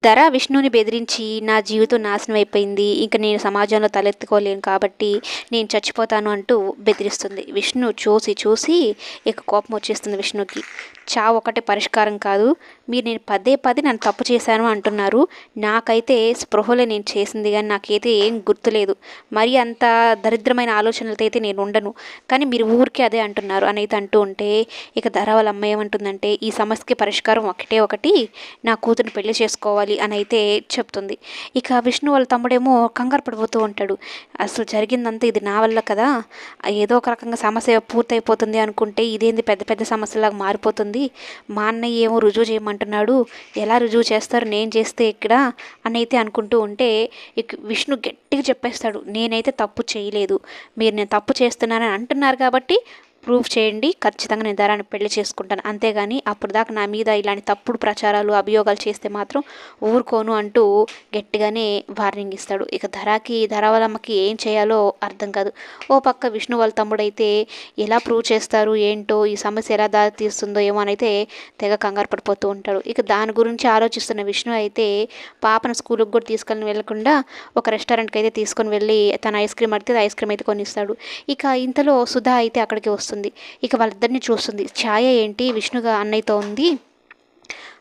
ధర విష్ణుని బెదిరించి నా జీవితం నాశనం అయిపోయింది, ఇంక నేను సమాజంలో తలెత్తుకోలేను కాబట్టి నేను చచ్చిపోతాను అంటూ బెదిరిస్తుంది. విష్ణు చూసి చూసి ఇక కోపం వచ్చేస్తుంది విష్ణుకి. చావు ఒకటే పరిష్కారం కాదు, మీరు నేను పదే పదే నన్ను తప్పు చేశాను అంటున్నారు, నాకైతే స్పృహలో నేను చేసింది కానీ నాకైతే ఏం గుర్తులేదు, మరి అంత దరిద్రమైన ఆలోచనలతో అయితే నేను ఉండను, కానీ మీరు ఊరికే అదే అంటున్నారు అని అయితే అంటూ ఉంటే ఇక ధర వాళ్ళ అమ్మ ఏమంటుందంటే ఈ సమస్యకి పరిష్కారం ఒకటే ఒకటి, నా కూతురు పెళ్లి చేసుకోవాలి అని అయితే చెప్తుంది. ఇక విష్ణు వాళ్ళ తమ్ముడేమో కంగారు పడిపోతూ ఉంటాడు. అసలు జరిగిందంతా ఇది నా వల్ల కదా, ఏదో ఒక రకంగా సమస్య పూర్తయిపోతుంది అనుకుంటే ఇదేంది పెద్ద పెద్ద సమస్యలాగా మారిపోతుంది, మా అన్నయ్య ఏమో రుజువు చేయమంటున్నాడు, ఎలా రుజువు చేస్తారు నేను చేస్తే ఇక్కడ అని అయితే అనుకుంటూ ఉంటే ఇక విష్ణు గట్టిగా చెప్పేస్తాడు, నేనైతే తప్పు చేయలేదు, మీరు నేను తప్పు చేస్తున్నానని అంటున్నారు కాబట్టి ప్రూఫ్ చేయండి, ఖచ్చితంగా నేను ధరాన్ని పెళ్లి చేసుకుంటాను, అంతేగాని అప్పుడు దాకా నా మీద ఇలాంటి తప్పుడు ప్రచారాలు అభియోగాలు చేస్తే మాత్రం ఊరుకోను అంటూ గట్టిగానే వార్నింగ్ ఇస్తాడు. ఇక ధర వాళ్ళమ్మకి ఏం చేయాలో అర్థం కాదు. ఓ పక్క విష్ణు వాళ్ళ తమ్ముడైతే ఎలా ప్రూవ్ చేస్తారు ఏంటో, ఈ సమస్య ఎలా దారి తీస్తుందో ఏమో అని అయితే తెగ కంగారు పడిపోతూ ఉంటాడు. ఇక దాని గురించి ఆలోచిస్తున్న విష్ణు అయితే పాపను స్కూల్కి కూడా తీసుకొని వెళ్లకుండా ఒక రెస్టారెంట్కి అయితే తీసుకొని వెళ్ళి తన ఐస్ క్రీమ్ అడిగితే ఐస్ క్రీమ్ అయితే కొనిస్తాడు. ఇక ఇంతలో సుధా అయితే అక్కడికి వస్తుంది. ఇక వాళ్ళిద్దరిని చూస్తుంది. ఛాయ ఏంటి విష్ణుగా అన్నయ్యతో ఉంది,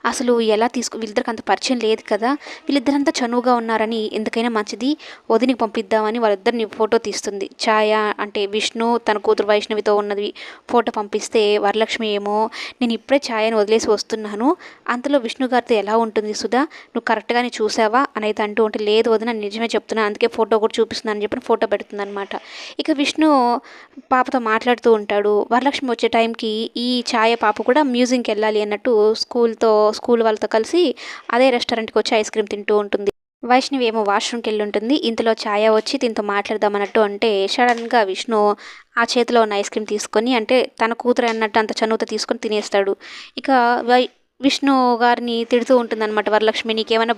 అసలు ఎలా వీళ్ళిద్దరికి అంత పరిచయం లేదు కదా, వీళ్ళిద్దరంతా చనువుగా ఉన్నారని ఎందుకైనా మంచిది వదినికి పంపిద్దామని వాళ్ళిద్దరిని ఫోటో తీస్తుంది. ఛాయ అంటే విష్ణు తన కూతురు వైష్ణవితో ఉన్నది ఫోటో పంపిస్తే వరలక్ష్మి ఏమో నేను ఇప్పుడే ఛాయని వదిలేసి వస్తున్నాను, అంతలో విష్ణు గారితో ఎలా ఉంటుంది సుధా, నువ్వు కరెక్ట్గానే చూసావా అని అయితే అంటూ ఉంటే లేదు వదిన నిజమే చెప్తున్నా, అందుకే ఫోటో కూడా చూపిస్తున్నాను అని చెప్పి ఫోటో పెడుతుంది అనమాట. ఇక విష్ణు పాపతో మాట్లాడుతూ ఉంటాడు. వరలక్ష్మి వచ్చే టైంకి ఈ ఛాయ పాప కూడా మ్యూజియంకి వెళ్ళాలి అన్నట్టు స్కూల్ వాళ్ళతో కలిసి అదే రెస్టారెంట్కి వచ్చి ఐస్ క్రీమ్ తింటూ ఉంటుంది. వైష్ణవి ఏమో వాష్రూమ్కి వెళ్ళి ఉంటుంది. ఇంతలో ఛాయ వచ్చి దీంతో మాట్లాడదామన్నట్టు అంటే సడన్గా విష్ణు ఆ చేతిలో ఉన్న ఐస్ క్రీమ్ తీసుకొని అంటే తన కూతురు అన్నట్టు అంత చనువుతో తీసుకొని తినేస్తాడు. ఇక విష్ణు గారిని తిడుతూ ఉంటుందన్నమాట వరలక్ష్మి, నీకేమైనా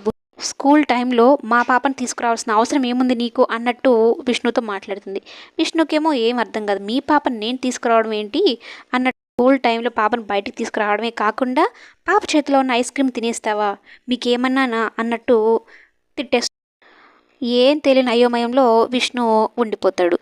స్కూల్ టైంలో మా పాపను తీసుకురావాల్సిన అవసరం ఏముంది నీకు అన్నట్టు విష్ణుతో మాట్లాడుతుంది. విష్ణుకేమో ఏం అర్థం కాదు, మీ పాపను నేను తీసుకురావడం ఏంటి అన్నట్టు, స్కూల్ టైంలో పాపను బయటికి తీసుకురావడమే కాకుండా పాప చేతిలో ఉన్న ఐస్ క్రీమ్ తినేస్తావా, మీకేమన్నానా అన్నట్టు తిట్టేస్తాడు. ఏం తెలియని అయోమయంలో విష్ణు ఉండిపోతాడు.